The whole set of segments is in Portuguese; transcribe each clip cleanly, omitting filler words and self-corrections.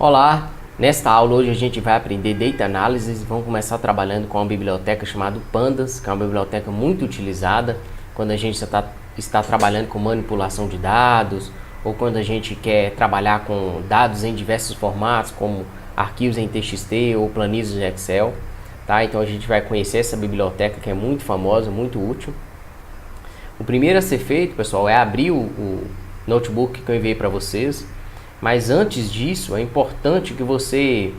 Olá, nesta aula hoje a gente vai aprender Data Analysis e vamos começar trabalhando com uma biblioteca chamada Pandas, que é uma biblioteca muito utilizada quando a gente está trabalhando com manipulação de dados ou quando a gente quer trabalhar com dados em diversos formatos, como arquivos em TXT ou planilhas de Excel. Tá? Então a gente vai conhecer essa biblioteca que é muito famosa, muito útil. O primeiro a ser feito, pessoal, é abrir o notebook que eu enviei para vocês. Mas antes disso, é importante que você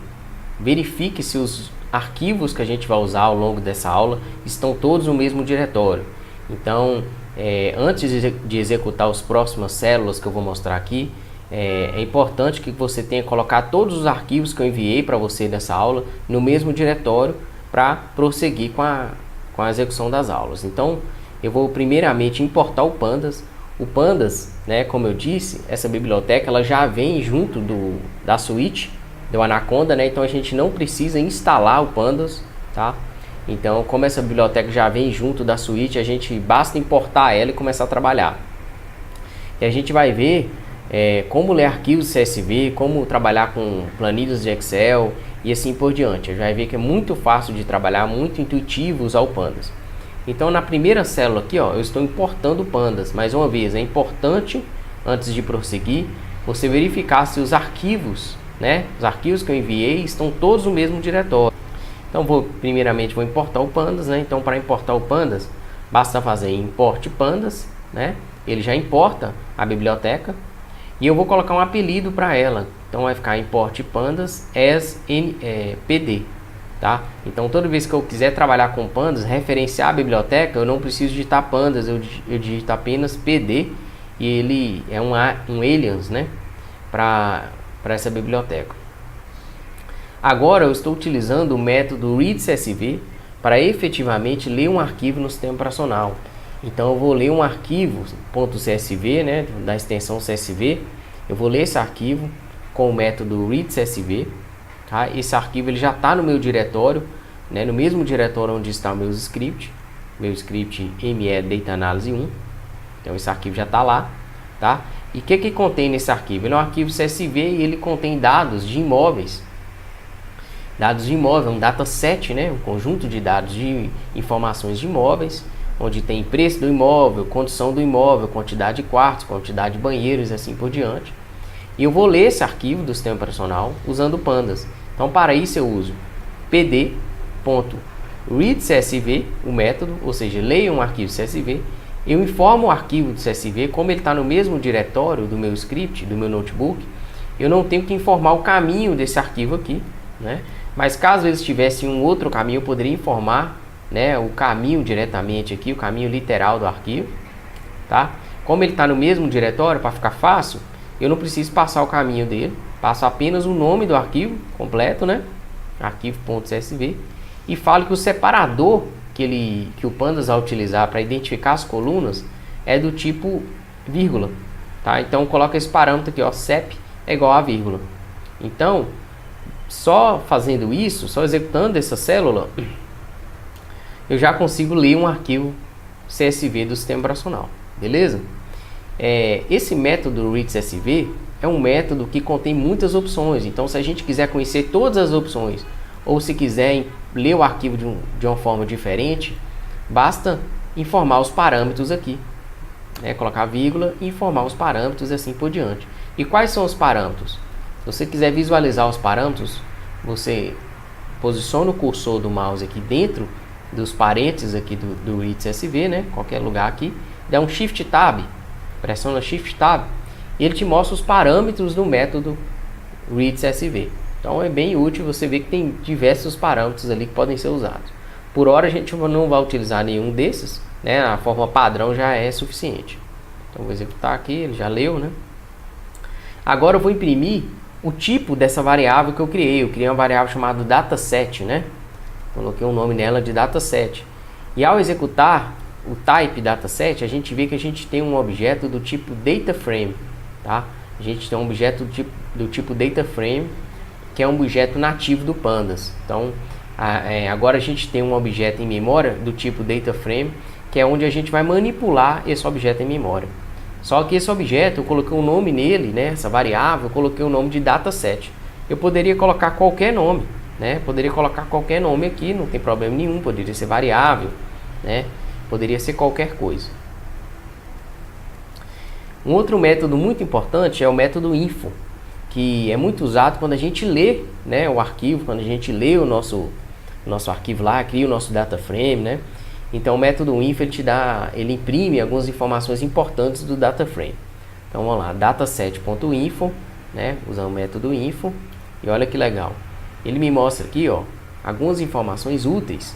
verifique se os arquivos que a gente vai usar ao longo dessa aula estão todos no mesmo diretório. Então, antes de executar as próximas células que eu vou mostrar aqui, é importante que você tenha colocado todos os arquivos que eu enviei para você nessa aula no mesmo diretório para prosseguir com a execução das aulas. Então, eu vou primeiramente importar o Pandas. O Pandas, né, como eu disse, essa biblioteca ela já vem junto da suíte do Anaconda, né? Então a gente não precisa instalar o Pandas, tá? Então, como essa biblioteca já vem junto da suíte, a gente basta importar ela e começar a trabalhar. E a gente vai ver como ler arquivos CSV, como trabalhar com planilhas de Excel e assim por diante. A gente vai ver que é muito fácil de trabalhar, muito intuitivo usar o Pandas. Então, na primeira célula aqui, ó, eu estou importando o Pandas. Mais uma vez, é importante, antes de prosseguir, você verificar se os arquivos, né, os arquivos que eu enviei estão todos no mesmo diretório. Então, primeiramente, vou importar o Pandas, né? Então, para importar o Pandas, basta fazer import Pandas, né? Ele já importa a biblioteca e eu vou colocar um apelido para ela. Então, vai ficar import Pandas as PD. Tá? Então toda vez que eu quiser trabalhar com Pandas, referenciar a biblioteca, eu não preciso digitar Pandas, eu digito apenas PD e ele é um alias, né, para essa biblioteca. Agora eu estou utilizando o método readCSV para efetivamente ler um arquivo no sistema operacional. Então eu vou ler um arquivo .csv, né, da extensão CSV, eu vou ler esse arquivo com o método readCSV. Tá? Esse arquivo ele já está no meu diretório, né? No mesmo diretório onde está o meu script ME Data Analysis 1. Então esse arquivo já está lá, tá? E o que contém nesse arquivo? Ele é um arquivo CSV e ele contém dados de imóveis. Dados de imóvel, um dataset, né? Um conjunto de dados de informações de imóveis, onde tem preço do imóvel, condição do imóvel, quantidade de quartos, quantidade de banheiros e assim por diante. E eu vou ler esse arquivo do sistema operacional usando o Pandas. Então, para isso eu uso pd.readCSV, o método, ou seja, leio um arquivo CSV, eu informo o arquivo do CSV, como ele está no mesmo diretório do meu script, do meu notebook, eu não tenho que informar o caminho desse arquivo aqui, né? Mas caso eles tivessem um outro caminho, eu poderia informar, né, o caminho diretamente aqui, o caminho literal do arquivo, tá? Como ele está no mesmo diretório, para ficar fácil, eu não preciso passar o caminho dele, passo apenas o nome do arquivo completo, né? Arquivo.csv, e falo que o separador que o Pandas vai utilizar para identificar as colunas é do tipo vírgula, tá? Então coloca esse parâmetro aqui, ó, sep é igual a vírgula. Então, só fazendo isso, só executando essa célula, eu já consigo ler um arquivo CSV do sistema operacional, beleza? Esse método readCSV é um método que contém muitas opções. Então, se a gente quiser conhecer todas as opções ou se quiser ler o arquivo de uma forma diferente, basta informar os parâmetros aqui, né? Colocar vírgula e informar os parâmetros e assim por diante. E quais são os parâmetros? Se você quiser visualizar os parâmetros, você posiciona o cursor do mouse aqui dentro dos parênteses aqui do readCSV, né? Qualquer lugar aqui, dá um Shift Tab. Pressiona Shift Tab e ele te mostra os parâmetros do método readCSV. Então é bem útil você ver que tem diversos parâmetros ali que podem ser usados. Por hora a gente não vai utilizar nenhum desses, né? A forma padrão já é suficiente. Então vou executar aqui, ele já leu, né? Agora eu vou imprimir o tipo dessa variável que eu criei. Eu criei uma variável chamada dataset, né? Coloquei o nome nela de dataset. E ao executar o type dataset, a gente vê que a gente tem um objeto do tipo DataFrame, tá? A gente tem um objeto do tipo DataFrame, que é um objeto nativo do Pandas. Então, agora a gente tem um objeto em memória do tipo DataFrame, que é onde a gente vai manipular esse objeto em memória. Só que esse objeto, eu coloquei um nome nele, né? Essa variável, eu coloquei o nome de dataset. eu poderia colocar qualquer nome, né? Poderia colocar qualquer nome aqui, não tem problema nenhum, poderia ser variável, né? Poderia ser qualquer coisa. Um outro método muito importante é o método info, que é muito usado quando a gente lê, né, o arquivo, quando a gente lê o nosso arquivo lá, cria o nosso data frame, né? Então o método info ele imprime algumas informações importantes do data frame. Então vamos lá, dataset.info, né? Usando o método info, e olha que legal. Ele me mostra aqui, ó, algumas informações úteis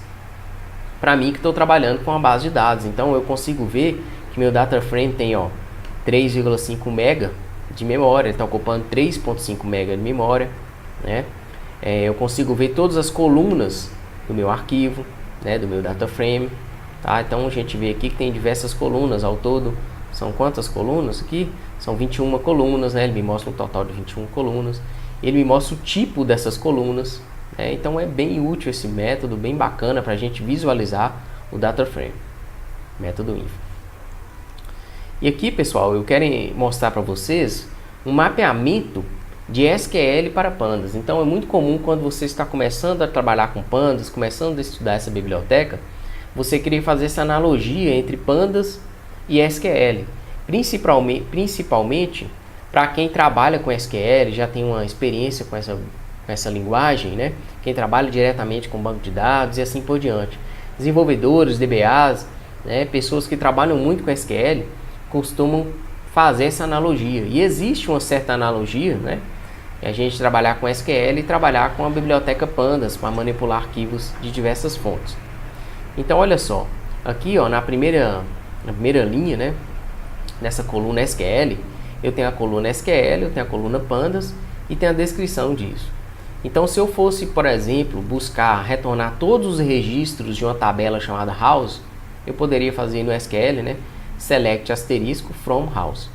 para mim que estou trabalhando com a base de dados. Então eu consigo ver que meu data frame tem, ó, 3,5 MB de memória, está ocupando 3,5 MB de memória, né? Eu consigo ver todas as colunas do meu arquivo, né, do meu data frame, tá? Então a gente vê aqui que tem diversas colunas ao todo. São quantas colunas aqui? São 21 colunas, né? Ele me mostra um total de 21 colunas. Ele me mostra o tipo dessas colunas, né? Então é bem útil esse método, bem bacana para a gente visualizar o data frame, método info. E aqui, pessoal, eu quero mostrar para vocês um mapeamento de SQL para pandas. Então é muito comum quando você está começando a trabalhar com pandas, começando a estudar essa biblioteca, você querer fazer essa analogia entre pandas e SQL, principalmente para quem trabalha com SQL, já tem uma experiência com essa linguagem, né? Quem trabalha diretamente com banco de dados e assim por diante. Desenvolvedores, DBAs, né? Pessoas que trabalham muito com SQL costumam fazer essa analogia. E existe uma certa analogia, né? A gente trabalhar com SQL e trabalhar com a biblioteca Pandas para manipular arquivos de diversas fontes. Então olha só, aqui ó, na primeira linha, né, nessa coluna SQL, eu tenho a coluna SQL, eu tenho a coluna Pandas e tem a descrição disso. Então se eu fosse, por exemplo, buscar retornar todos os registros de uma tabela chamada house, eu poderia fazer no SQL, né, select asterisco from house,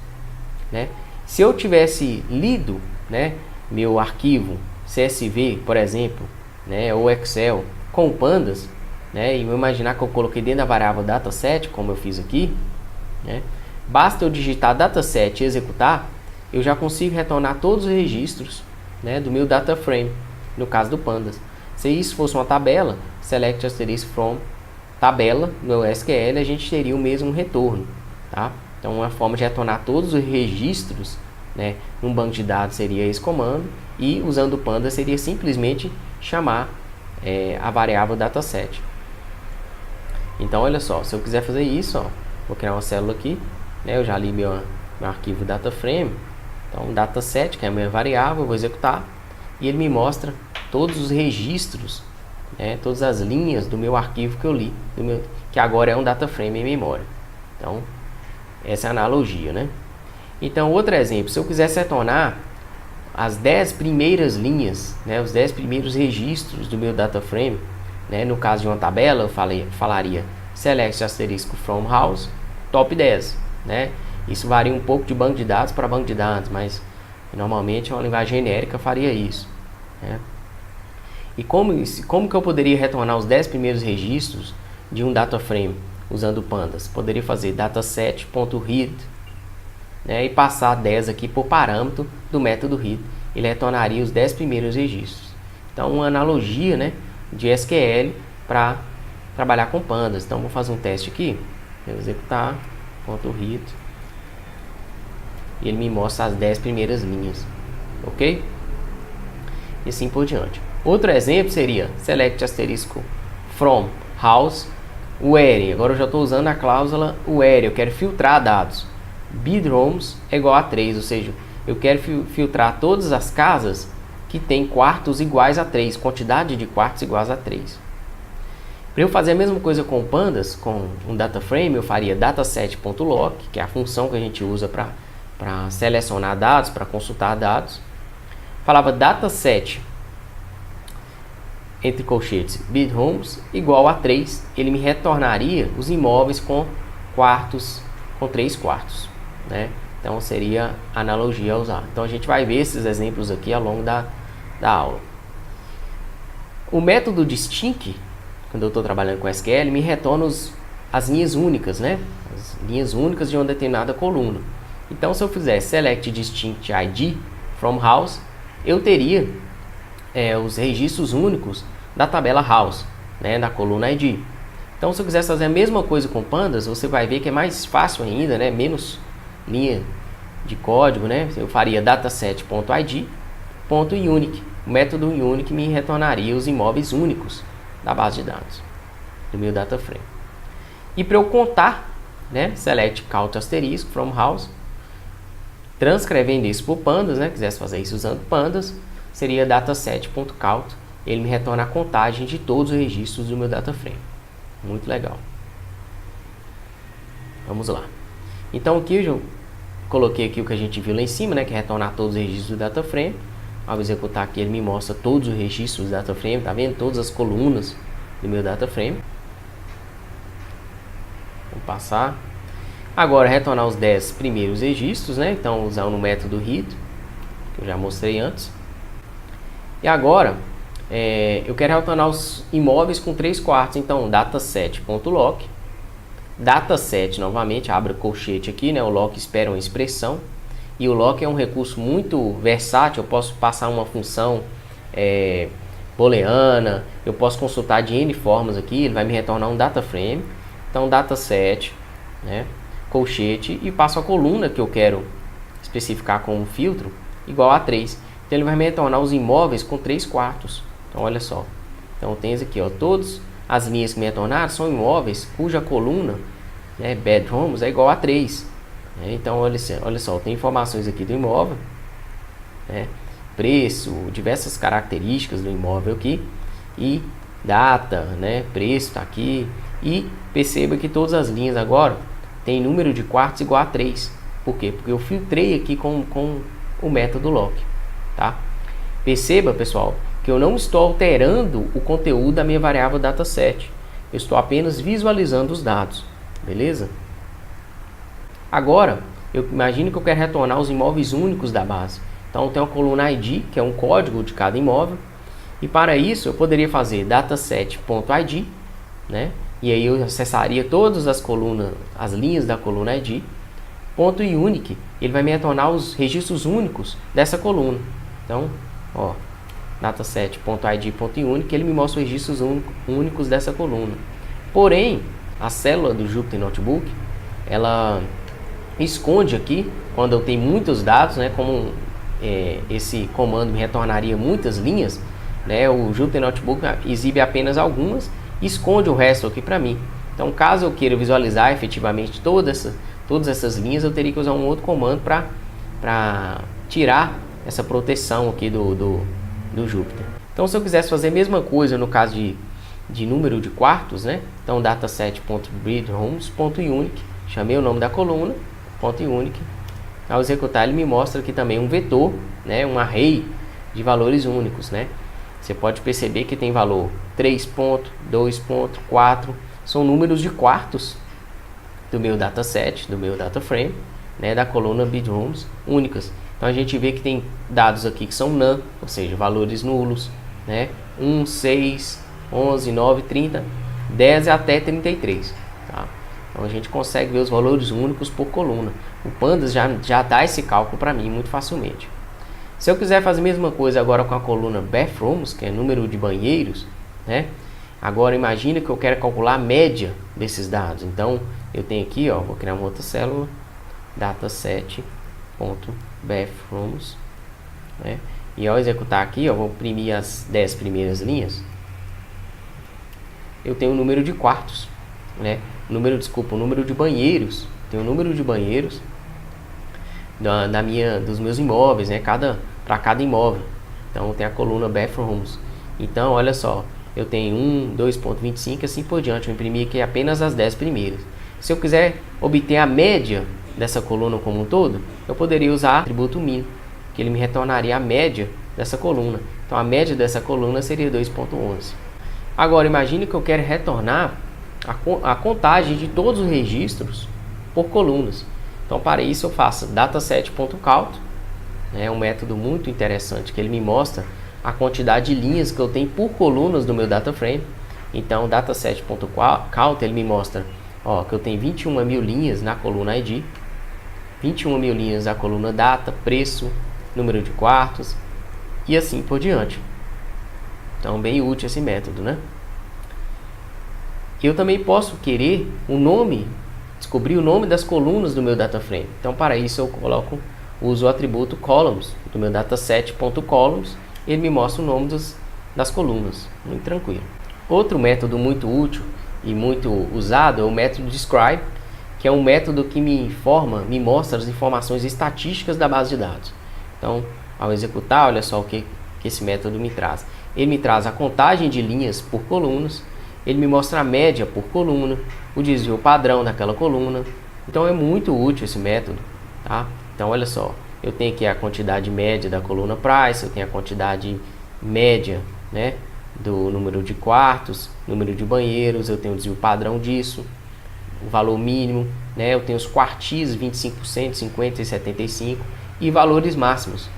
né? Se eu tivesse lido, né, meu arquivo CSV, por exemplo, né, ou Excel com pandas, né, e eu imaginar que eu coloquei dentro da variável dataset, como eu fiz aqui, né, basta eu digitar dataset e executar, eu já consigo retornar todos os registros, né, do meu data frame, no caso do pandas. Se isso fosse uma tabela, select asterisco from tabela no SQL, a gente teria o mesmo retorno, tá? Então uma forma de retornar todos os registros, né, num banco de dados seria esse comando, e usando o pandas seria simplesmente chamar a variável dataset. Então olha só, se eu quiser fazer isso, ó, vou criar uma célula aqui, né, eu já li meu arquivo dataframe, então dataset, que é a minha variável, eu vou executar e ele me mostra todos os registros, né, todas as linhas do meu arquivo que eu li, que agora é um dataframe em memória. Então essa é a analogia, né? Então outro exemplo, se eu quisesse retornar as 10 primeiras linhas, né, os 10 primeiros registros do meu dataframe, né, no caso de uma tabela, eu falaria select asterisco from house top 10, né? Isso varia um pouco de banco de dados para banco de dados, mas normalmente uma linguagem genérica faria isso, né? E como que eu poderia retornar os 10 primeiros registros de um dataframe usando pandas? Poderia fazer dataset.read, né, e passar 10 aqui por parâmetro do método read. Ele retornaria os 10 primeiros registros. Então uma analogia, né, de SQL para trabalhar com pandas. Então vou fazer um teste aqui, vou executar .read e ele me mostra as 10 primeiras linhas, ok? E assim por diante. Outro exemplo seria select asterisco from house where. Agora eu já estou usando a cláusula where, eu quero filtrar dados. Bedrooms é igual a 3, ou seja, eu quero filtrar todas as casas que tem quartos iguais a 3, quantidade de quartos iguais a 3. Para eu fazer a mesma coisa com pandas, com um data frame, eu faria dataset.lock, que é a função que a gente usa para selecionar dados, para consultar dados. Falava dataset, entre colchetes, bedrooms igual a 3, ele me retornaria os imóveis com quartos, com 3 quartos, né? Então seria a analogia a usar. Então a gente vai ver esses exemplos aqui ao longo da aula. O método distinct, quando eu estou trabalhando com SQL, me retorna as linhas únicas, né? As linhas únicas de uma determinada coluna. Então se eu fizer select distinct id from house, eu teria os registros únicos da tabela house, né, da coluna ID. Então, se eu quiser fazer a mesma coisa com pandas, você vai ver que é mais fácil ainda, né, menos linha de código, né? Eu faria dataset.id.unique. O método unique me retornaria os imóveis únicos da base de dados do meu data frame. E para eu contar, né, select count asterisco from house, transcrevendo isso por pandas, né, quisesse fazer isso usando pandas, seria dataset.count. Ele me retorna a contagem de todos os registros do meu data frame. Muito legal. Vamos lá. Então aqui eu coloquei aqui o que a gente viu lá em cima, né, que é retornar todos os registros do data frame. Ao executar aqui, ele me mostra todos os registros do data frame, tá vendo? Todas as colunas do meu data frame. Vamos passar. Agora, retornar os 10 primeiros registros, né? Então, usando o método read, que eu já mostrei antes. E agora, eu quero retornar os imóveis com 3/4. Então, dataset.lock. Dataset, novamente, abre o colchete aqui, né? O lock espera uma expressão. E o lock é um recurso muito versátil. Eu posso passar uma função booleana. Eu posso consultar de N formas aqui. Ele vai me retornar um data frame. Então, dataset, né? Colchete, e passo a coluna que eu quero especificar como filtro igual a 3. Então ele vai me retornar os imóveis com 3/4. Então olha só. Então tem aqui, ó, todas as linhas que me retornaram são imóveis cuja coluna, né, bedrooms é igual a 3. Então olha só, tem informações aqui do imóvel, né, preço, diversas características do imóvel aqui e data, né, preço está aqui, e perceba que todas as linhas agora tem número de quartos igual a 3. Por quê? Porque eu filtrei aqui com o método lock, tá? Perceba, pessoal, que eu não estou alterando o conteúdo da minha variável dataset. Eu estou apenas visualizando os dados, beleza? Agora, eu imagino que eu quero retornar os imóveis únicos da base. Então, tem uma coluna ID, que é um código de cada imóvel. E para isso, eu poderia fazer dataset.id, né? E aí eu acessaria todas as colunas, as linhas da coluna ID. .unique, ele vai me retornar os registros únicos dessa coluna. Então, ó, dataset.id.unique, ele me mostra os registros únicos dessa coluna. Porém, a célula do Jupyter Notebook, ela esconde aqui, quando eu tenho muitos dados, né, como esse comando me retornaria muitas linhas, né, o Jupyter Notebook exibe apenas algumas, esconde o resto aqui para mim. Então, caso eu queira visualizar efetivamente todas essas linhas, eu teria que usar um outro comando para tirar essa proteção aqui do Jupyter. Então, se eu quisesse fazer a mesma coisa no caso de número de quartos, né? Então, dataset.bedrooms.unique, chamei o nome da coluna, .unique. Ao executar, ele me mostra aqui também um vetor, né? Um array de valores únicos, né? Você pode perceber que tem valor 3 ponto, 2 ponto, 4, são números de quartos do meu dataset, do meu data frame, né, da coluna bedrooms únicas. Então a gente vê que tem dados aqui que são none, ou seja, valores nulos, né, 1, 6, 11, 9, 30, 10 até 33. Tá? Então a gente consegue ver os valores únicos por coluna. O Pandas já dá esse cálculo para mim muito facilmente. Se eu quiser fazer a mesma coisa agora com a coluna bathrooms, que é número de banheiros, né? Agora imagina que eu quero calcular a média desses dados. Então eu tenho aqui, ó, vou criar uma outra célula, dataset.bathrooms, né? E ao executar aqui, ó, vou imprimir as 10 primeiras linhas. Eu tenho o número de quartos, né? O número de banheiros. Tem o número de banheiros dos meus imóveis, né? Para cada imóvel. Então tem a coluna bathrooms. Então olha só, eu tenho 1, 2.25 assim por diante. Eu imprimi aqui apenas as 10 primeiras. Se eu quiser obter a média dessa coluna como um todo, eu poderia usar o atributo min, que ele me retornaria a média dessa coluna. Então a média dessa coluna seria 2.11. Agora imagine que eu quero retornar a contagem de todos os registros por colunas. Então para isso eu faço dataset.count, né, um método muito interessante que ele me mostra a quantidade de linhas que eu tenho por colunas do meu data frame. Então dataset.count ele me mostra, ó, que eu tenho 21.000 linhas na coluna ID, 21.000 linhas na coluna data, preço, número de quartos e assim por diante. Então, bem útil esse método, né? Eu também posso querer o nome, descobrir o nome das colunas do meu data frame. Então, para isso eu uso o atributo columns do meu dataset.columns. Ele me mostra o nome das colunas, muito tranquilo. Outro método muito útil e muito usado é o método describe, que é um método que me mostra as informações estatísticas da base de dados. Então, ao executar, olha só o que esse método me traz. Ele me traz a contagem de linhas por colunas, ele me mostra a média por coluna, o desvio padrão daquela coluna. Então é muito útil esse método, tá? Então olha só, eu tenho aqui a quantidade média da coluna price, eu tenho a quantidade média, né, do número de quartos, número de banheiros, eu tenho o desvio padrão disso, o valor mínimo, né, eu tenho os quartis 25%, 50% e 75% e valores máximos,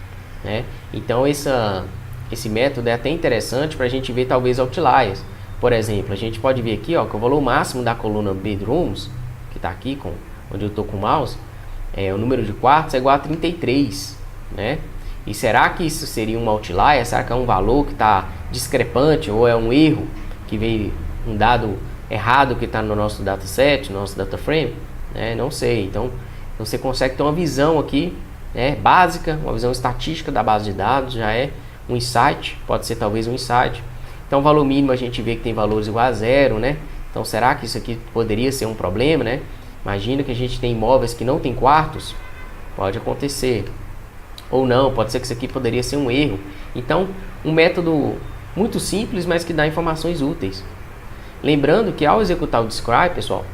né? Então esse método é até interessante para a gente ver talvez outliers. Por exemplo, a gente pode ver aqui, ó, que o valor máximo da coluna bedrooms, que está aqui, onde eu estou com o mouse, o número de quartos é igual a 33, né? E será que isso seria um outlier? Será que é um valor que está discrepante ou é um erro que veio um dado errado que está no nosso dataset, no nosso data frame? Não sei. Então, você consegue ter uma visão aqui, né, básica, uma visão estatística da base de dados, já é um insight, pode ser talvez um insight. Então, o valor mínimo a gente vê que tem valores iguais a zero, né? Então, será que isso aqui poderia ser um problema, né? Imagina que a gente tem imóveis que não tem quartos, pode acontecer. Ou não, pode ser que isso aqui poderia ser um erro. Então, um método muito simples, mas que dá informações úteis. Lembrando que ao executar o describe, pessoal,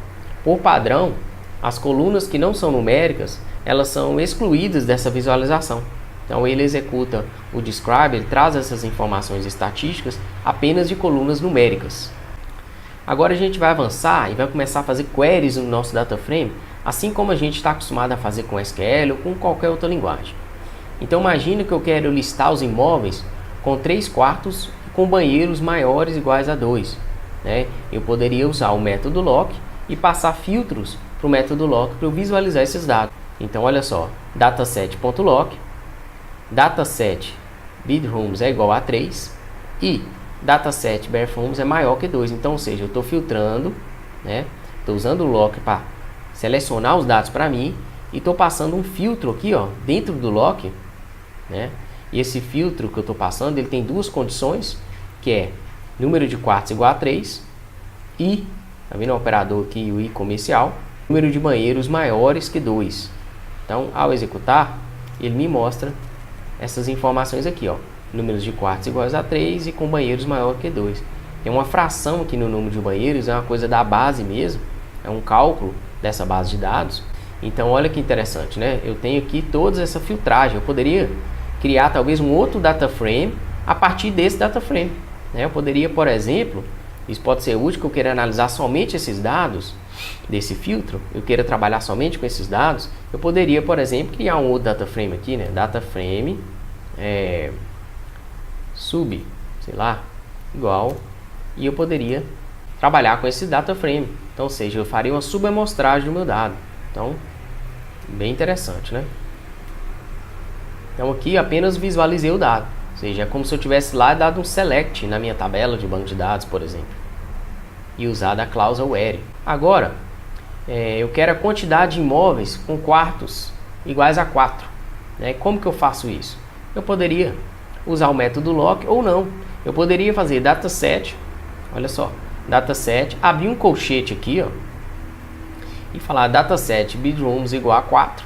por padrão, as colunas que não são numéricas, elas são excluídas dessa visualização. Então ele executa o describe, ele traz essas informações estatísticas apenas de colunas numéricas. Agora a gente vai avançar e vai começar a fazer queries no nosso data frame, assim como a gente está acostumado a fazer com SQL ou com qualquer outra linguagem. Então imagine que eu quero listar os imóveis com 3 quartos e com banheiros maiores iguais a 2. Né? Eu poderia usar o método lock e passar filtros para o método lock para eu visualizar esses dados. Então olha só, dataset.lock, dataset bedrooms é igual a 3 e dataset bathrooms é maior que 2. Então, ou seja, eu estou filtrando, né? Estou usando o lock para selecionar os dados para mim e estou passando um filtro aqui, ó, dentro do lock, né? E esse filtro que eu estou passando, ele tem duas condições, que é número de quartos igual a 3 e, tá vendo o operador aqui, o i comercial, número de banheiros maiores que 2. Então, ao executar, ele me mostra essas informações aqui, ó, números de quartos iguais a 3 e com banheiros maior que 2. Tem uma fração aqui no número de banheiros, é uma coisa da base mesmo, é um cálculo dessa base de dados. Então olha que interessante, né? Eu tenho aqui toda essa filtragem, eu poderia criar talvez um outro data frame a partir desse data frame, né? Eu poderia, por exemplo, isso pode ser útil que eu queira analisar somente esses dados desse filtro, eu queira trabalhar somente com esses dados, eu poderia, por exemplo, criar um outro data frame aqui, né? Data frame sub, sei lá, igual, e eu poderia trabalhar com esse data frame. Então, ou seja, eu faria uma subamostragem do meu dado. Então, bem interessante, né? Então aqui apenas visualizei o dado, ou seja, é como se eu tivesse lá dado um select na minha tabela de banco de dados, por exemplo, e usado a cláusula where. Agora, eu quero a quantidade de imóveis com quartos iguais a 4. Né? Como que eu faço isso? Eu poderia usar o método lock ou não. Eu poderia fazer dataset, olha só, dataset, abrir um colchete aqui, ó, e falar dataset bedrooms igual a 4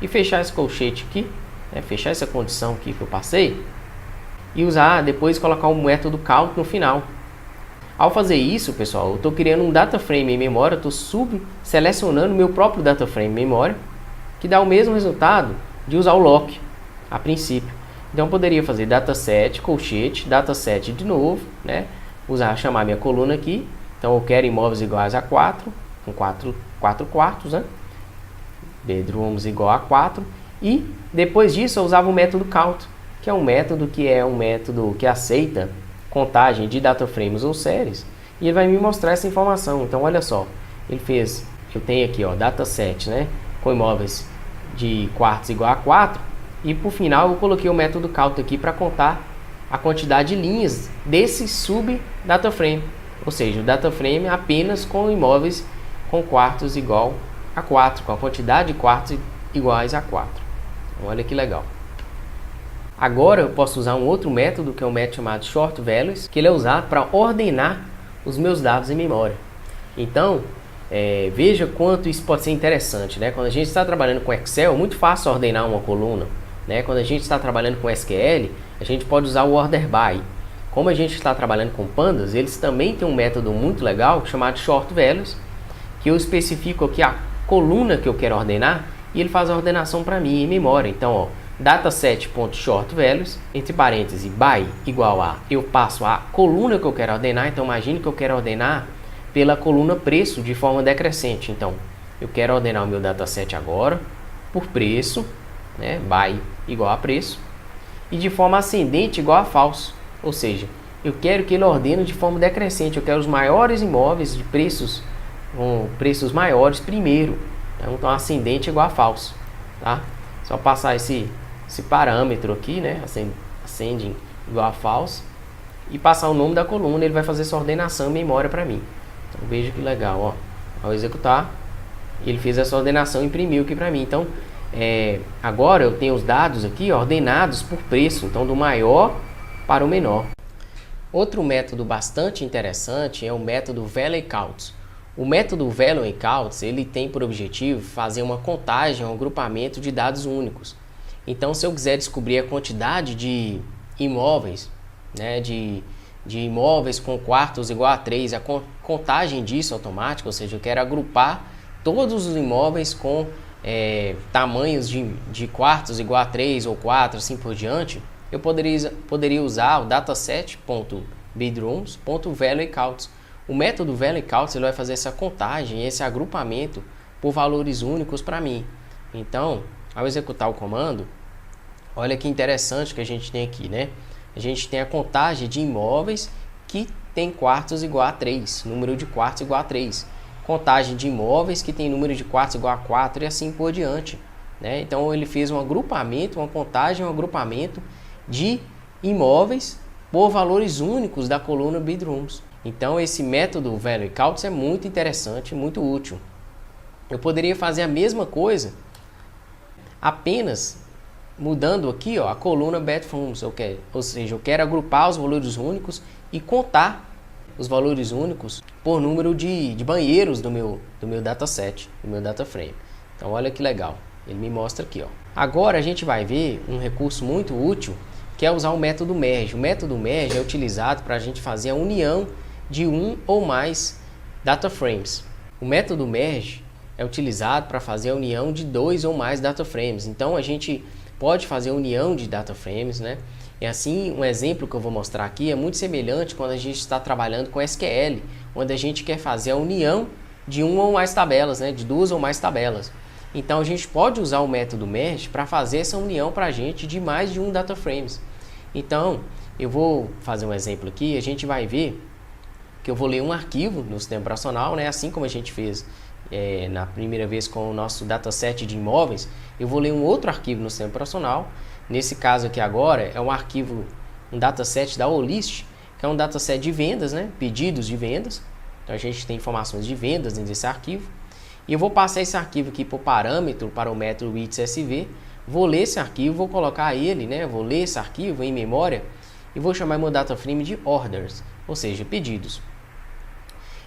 e fechar esse colchete aqui, né, fechar essa condição aqui que eu passei e usar, depois colocar o método count no final. Ao fazer isso, pessoal, eu estou criando um data frame em memória, estou selecionando meu próprio data frame em memória, que dá o mesmo resultado de usar o lock a princípio. Então eu poderia fazer dataset, colchete, dataset de novo, né? Chamar minha coluna aqui. Então eu quero imóveis iguais a 4, com 4 quartos, né? Bedrooms igual a 4. E depois disso eu usava o método count, que é um método que aceita contagem de data frames ou séries. E ele vai me mostrar essa informação. Então olha só, eu tenho aqui, ó, dataset, né? Com imóveis de quartos igual a 4. E por final eu coloquei o método count aqui para contar a quantidade de linhas desse sub-data frame. Ou seja, o data frame apenas com imóveis com quartos igual a 4, com a quantidade de quartos iguais a 4. Então, olha que legal. Agora eu posso usar um outro método, que é um método chamado Short Values, que ele é usado para ordenar os meus dados em memória. Então, veja quanto isso pode ser interessante, né? Quando a gente está trabalhando com Excel, é muito fácil ordenar uma coluna, né? Quando a gente está trabalhando com SQL, a gente pode usar o Order By. Como a gente está trabalhando com Pandas, eles também têm um método muito legal chamado Short Values, que eu especifico aqui a coluna que eu quero ordenar e ele faz a ordenação para mim em memória. Então, ó, dataset.shortValues, entre parênteses, by igual a, eu passo a coluna que eu quero ordenar. Então, imagine que eu quero ordenar pela coluna preço de forma decrescente. Então, eu quero ordenar o meu dataset agora por preço, né, by igual a preço, e de forma ascendente igual a falso. Ou seja, eu quero que ele ordene de forma decrescente. Eu quero os maiores imóveis de preços com preços maiores primeiro. Então, ascendente igual a falso, tá? Só passar esse parâmetro aqui, né? Ascending igual a falso, e passar o nome da coluna. Ele vai fazer essa ordenação em memória para mim. Então, veja que legal, ó. Ao executar, ele fez essa ordenação e imprimiu aqui para mim. Então, agora eu tenho os dados aqui ordenados por preço. Então, do maior para o menor. Outro método bastante interessante é o método Value Counts. O método Value Counts, ele tem por objetivo fazer uma contagem, um agrupamento de dados únicos. Então, se eu quiser descobrir a quantidade de imóveis, né, de imóveis com quartos igual a 3, a contagem disso automática, ou seja, eu quero agrupar todos os imóveis com tamanhos de quartos igual a 3 ou 4, assim por diante, eu poderia usar o dataset.bedrooms.valueCounts. O método ValueCounts ele vai fazer essa contagem, esse agrupamento por valores únicos para mim. Então, ao executar o comando, olha que interessante que a gente tem aqui, né? A gente tem a contagem de imóveis que tem quartos igual a 3, número de quartos igual a 3. Contagem de imóveis que tem número de quartos igual a 4 e assim por diante, né? Então, ele fez um agrupamento, uma contagem, um agrupamento de imóveis por valores únicos da coluna Bedrooms. Então, esse método ValueCounts é muito interessante, muito útil. Eu poderia fazer a mesma coisa apenas mudando aqui, ó, a coluna Bedrooms, ou seja, eu quero agrupar os valores únicos e contar os valores únicos por número de banheiros do meu dataset, do meu data frame. Então, olha que legal, ele me mostra aqui, ó. Agora a gente vai ver um recurso muito útil, que é usar o método Merge. O método Merge é utilizado para a gente fazer a união de um ou mais data frames. O método Merge é utilizado para fazer a união de 2 ou mais data frames. Então, a gente pode fazer a união de data frames, né? E assim, um exemplo que eu vou mostrar aqui é muito semelhante quando a gente está trabalhando com SQL, onde a gente quer fazer a união de uma ou mais tabelas, né? De 2 ou mais tabelas. Então, a gente pode usar o método Merge para fazer essa união para a gente de mais de um data frames. Então, eu vou fazer um exemplo aqui, a gente vai ver que eu vou ler um arquivo no sistema operacional, né? Assim como a gente fez na primeira vez com o nosso dataset de imóveis, eu vou ler um outro arquivo no sistema operacional. Nesse caso aqui agora é um arquivo, um dataset da Olist, que é um dataset de vendas, né? Pedidos de vendas. Então a gente tem informações de vendas dentro desse arquivo. E eu vou passar esse arquivo aqui por parâmetro para o método WITSSV. Vou ler esse arquivo, vou colocar ele, né? Vou ler esse arquivo em memória e vou chamar meu data frame de orders, ou seja, pedidos.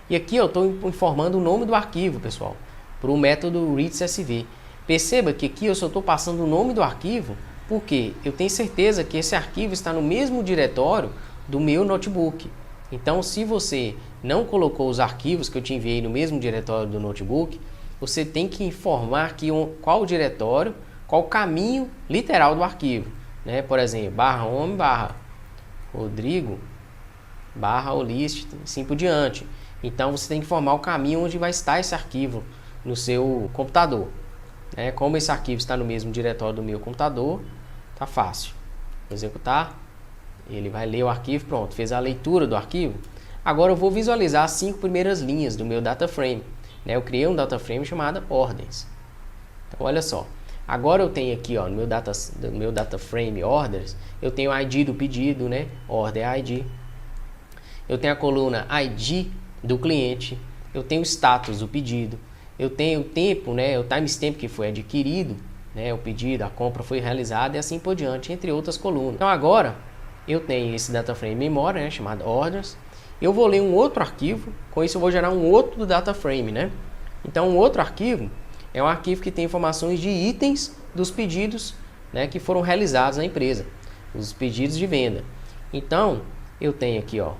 E aqui eu estou informando o nome do arquivo, pessoal, para o método readsSV. Perceba que aqui eu só estou passando o nome do arquivo porque eu tenho certeza que esse arquivo está no mesmo diretório do meu notebook. Então, se você não colocou os arquivos que eu te enviei no mesmo diretório do notebook, você tem que informar aqui qual o diretório, qual o caminho literal do arquivo, né? Por exemplo, /home, /Rodrigo, /Olist, assim por diante. Então, você tem que informar o caminho onde vai estar esse arquivo no seu computador. Como esse arquivo está no mesmo diretório do meu computador, tá fácil. Vou executar, ele vai ler o arquivo, pronto, fez a leitura do arquivo. Agora eu vou visualizar as 5 primeiras linhas do meu data frame. Eu criei um data frame chamado ordens. Então, olha só, Agora eu tenho aqui, ó, no meu data frame orders, eu tenho o ID do pedido, né? Order ID. Eu tenho a coluna ID do cliente, eu tenho o status do pedido, eu tenho o tempo, né? O timestamp que foi adquirido, né? O pedido, a compra foi realizada e assim por diante, entre outras colunas. Então agora eu tenho esse data frame memória, né? Chamado orders. Eu vou ler um outro arquivo, com isso eu vou gerar um outro data frame, né? Então um outro arquivo é um arquivo que tem informações de itens dos pedidos, né, que foram realizados na empresa, os pedidos de venda. Então, eu tenho aqui, ó,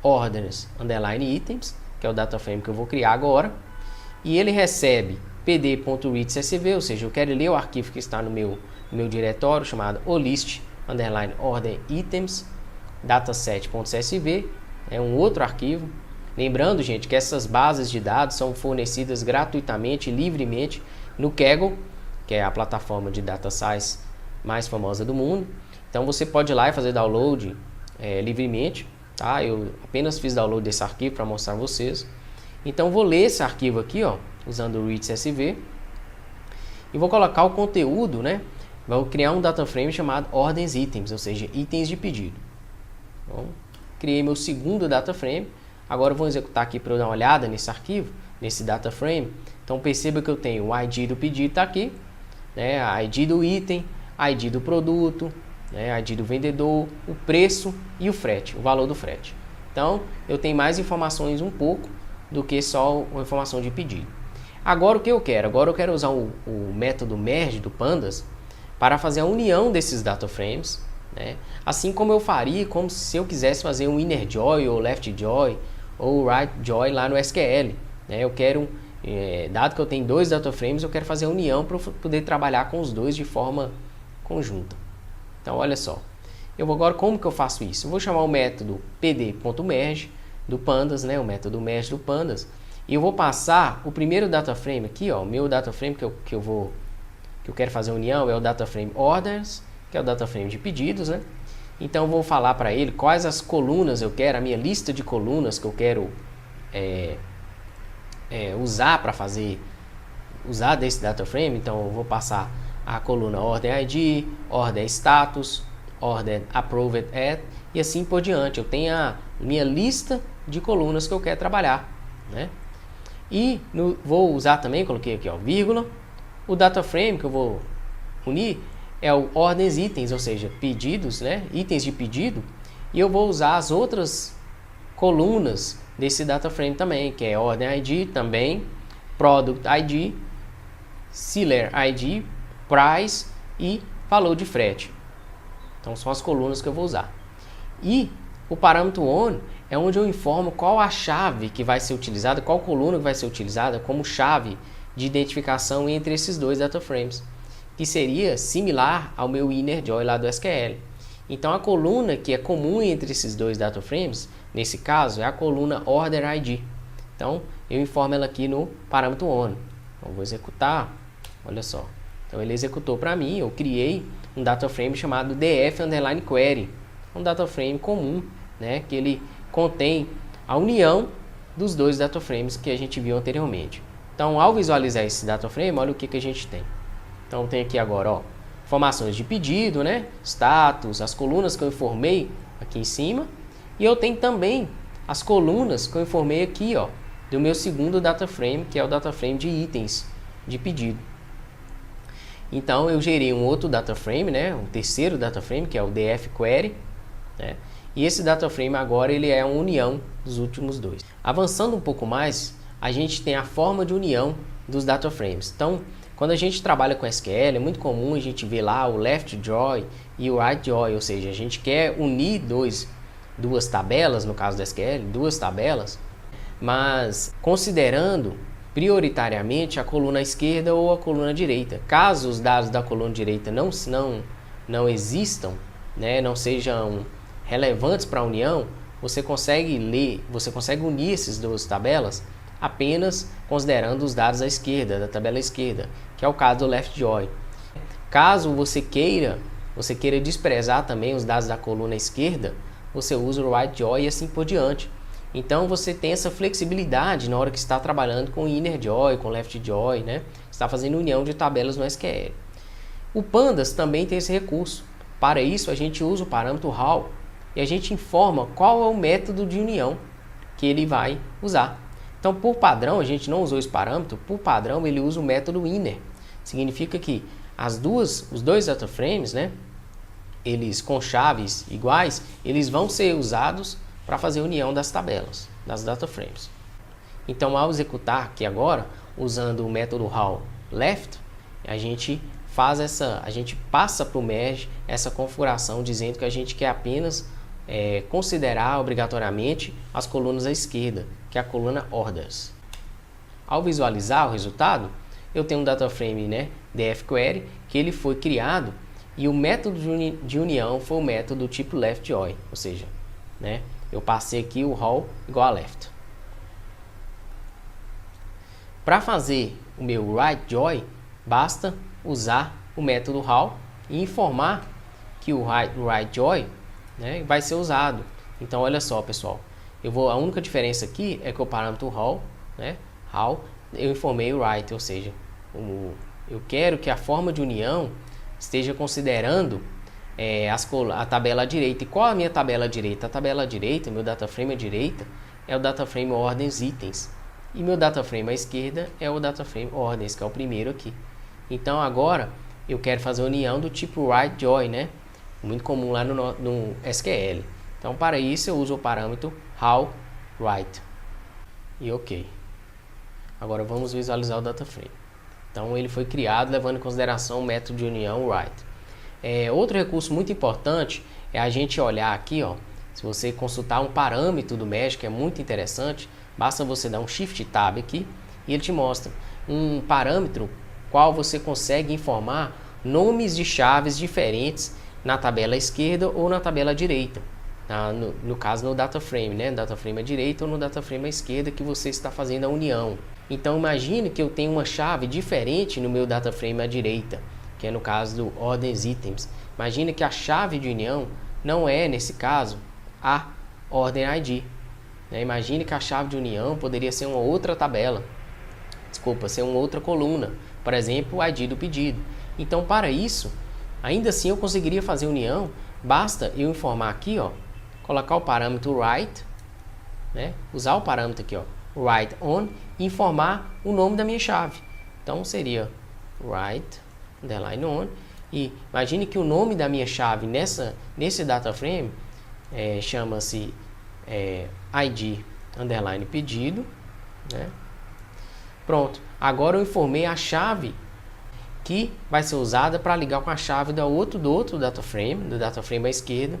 orders underline items, que é o data frame que eu vou criar agora, e ele recebe pd.read.csv, ou seja, eu quero ler o arquivo que está no meu diretório, chamado olist underline order items dataset.csv, é um outro arquivo. Lembrando, gente, que essas bases de dados são fornecidas gratuitamente e livremente no Kaggle, que é a plataforma de data science mais famosa do mundo. Então você pode ir lá e fazer download livremente, tá? Eu apenas fiz download desse arquivo para mostrar a vocês. Então vou ler esse arquivo aqui, ó, usando o read.csv, e vou colocar o conteúdo, né? Vou criar um data frame chamado ordens items, ou seja, itens de pedido. Então, criei meu segundo data frame. Agora eu vou executar aqui para eu dar uma olhada nesse arquivo, nesse data frame. Então perceba que eu tenho o ID do pedido está aqui, né? A ID do item, ID do produto, né? ID do vendedor, o preço e o frete, o valor do frete. Então eu tenho mais informações um pouco do que só uma informação de pedido. Agora o que eu quero? Agora eu quero usar o método merge do Pandas para fazer a união desses data frames, né? Assim como eu faria como se eu quisesse fazer um inner join ou left join ou right join lá no SQL, né? Eu quero, dado que eu tenho dois data frames, eu quero fazer a união para poder trabalhar com os dois de forma conjunta. Então olha só, eu vou agora, como que eu faço isso? Eu vou chamar o método pd.merge do Pandas, né? O método merge do Pandas, e eu vou passar o primeiro data frame aqui, ó, o meu data frame que eu quero fazer a união é o data frame orders, que é o data frame de pedidos, né? Então eu vou falar para ele quais as colunas eu quero, a minha lista de colunas que eu quero usar para usar desse data frame. Então eu vou passar a coluna order ID, order status, order approved at e assim por diante. Eu tenho a minha lista de colunas que eu quero trabalhar, né? E vou usar também, coloquei aqui, ó, vírgula, o data frame que eu vou unir é o ordens itens, ou seja, pedidos, né? Itens de pedido, e eu vou usar as outras colunas desse data frame também, que é ordem ID também, product ID, seller ID, price e valor de frete. Então são as colunas que eu vou usar. E o parâmetro on é onde eu informo qual a chave que vai ser utilizada, qual coluna que vai ser utilizada como chave de identificação entre esses dois data frames, que seria similar ao meu inner join lá do SQL. Então a coluna que é comum entre esses dois data frames, nesse caso, é a coluna order ID. Então eu informo ela aqui no parâmetro on. Então vou executar, olha só. Então ele executou para mim, eu criei um data frame chamado df_query, um data frame comum, né, que ele contém a união dos dois data frames que a gente viu anteriormente. Então ao visualizar esse data frame, olha o que a gente tem. Então tem aqui agora, ó, informações de pedido, né? Status, as colunas que eu informei aqui em cima. E eu tenho também as colunas que eu informei aqui, ó, do meu segundo data frame, que é o data frame de itens de pedido. Então eu gerei um outro data frame, né? Um terceiro data frame, que é o df_query, né? E esse data frame agora ele é uma união dos últimos dois. Avançando um pouco mais, a gente tem a forma de união dos data frames. Então, quando a gente trabalha com SQL, é muito comum a gente ver lá o left join e o right join, ou seja, a gente quer unir duas tabelas, no caso do SQL, duas tabelas, mas considerando prioritariamente a coluna esquerda ou a coluna direita. Caso os dados da coluna direita não existam, né, não sejam relevantes para a união, você consegue unir essas duas tabelas apenas considerando os dados à esquerda, da tabela esquerda, que é o caso do left join. Caso você queira desprezar também os dados da coluna esquerda, você usa o right join e assim por diante. Então você tem essa flexibilidade na hora que está trabalhando com inner join, com left join, né? Está fazendo união de tabelas no SQL. O Pandas também tem esse recurso. Para isso, a gente usa o parâmetro how e a gente informa qual é o método de união que ele vai usar. Então, por padrão, a gente não usou esse parâmetro, por padrão ele usa o método inner. Significa que os dois dataframes, né, eles com chaves iguais, eles vão ser usados para fazer a união das tabelas, das dataframes. Então, ao executar aqui agora, usando o método how left, a gente passa para o merge essa configuração dizendo que a gente quer apenas considerar obrigatoriamente as colunas à esquerda, que é a coluna orders. Ao visualizar o resultado, eu tenho um dataframe, né, dfQuery, que ele foi criado e o método de união foi o método tipo leftJoin, ou seja, né, eu passei aqui o how igual a left. Para fazer o meu rightJoin, basta usar o método how e informar que o rightJoin, né, vai ser usado. Então, olha só, pessoal, a única diferença aqui é que o parâmetro how, né, eu informei o right, ou seja, eu quero que a forma de união esteja considerando a tabela à direita. E qual é a minha tabela à direita? A tabela à direita, meu dataframe à direita, é o dataframe ordens itens. E meu dataframe à esquerda é o dataframe ordens, que é o primeiro aqui. Então agora eu quero fazer a união do tipo rightJoin, né? Muito comum lá no SQL. Então para isso eu uso o parâmetro howRight. E ok. Agora vamos visualizar o dataframe. Então ele foi criado levando em consideração o método de união right. Outro recurso muito importante é a gente olhar aqui, ó. Se você consultar um parâmetro do mesh, que é muito interessante, basta você dar um Shift Tab aqui e ele te mostra um parâmetro qual você consegue informar nomes de chaves diferentes na tabela esquerda ou na tabela direita. No caso no dataframe, né? No dataframe à direita ou no dataframe à esquerda que você está fazendo a união. Então imagine que eu tenho uma chave diferente no meu dataframe à direita, que é no caso do ordens itens. Imagine que a chave de união não é, nesse caso, a ordem ID. Imagine que a chave de união poderia ser uma outra tabela, ser uma outra coluna, por exemplo, o ID do pedido. Então, para isso, ainda assim eu conseguiria fazer união, basta eu informar aqui, ó, colocar o parâmetro right, né, usar o parâmetro aqui, ó, write on, e informar o nome da minha chave. Então, seria write underline on, e imagine que o nome da minha chave nesse dataframe chama-se ID underline pedido, né? Pronto, agora eu informei a chave que vai ser usada para ligar com a chave do outro dataframe, do dataframe à esquerda.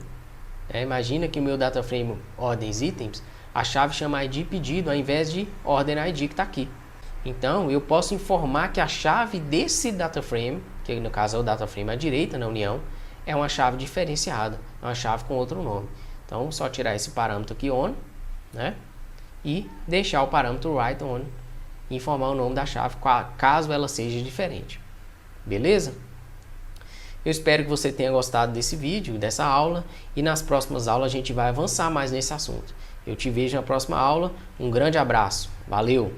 Imagina que o meu dataframe ordens itens, a chave chama ID pedido ao invés de ordem ID que está aqui. Então eu posso informar que a chave desse dataframe, que no caso é o dataframe à direita na união, é uma chave diferenciada, é uma chave com outro nome. Então só tirar esse parâmetro aqui on, né, e deixar o parâmetro write on e informar o nome da chave caso ela seja diferente. Beleza? Eu espero que você tenha gostado desse vídeo, dessa aula, e nas próximas aulas a gente vai avançar mais nesse assunto. Eu te vejo na próxima aula. Um grande abraço. Valeu!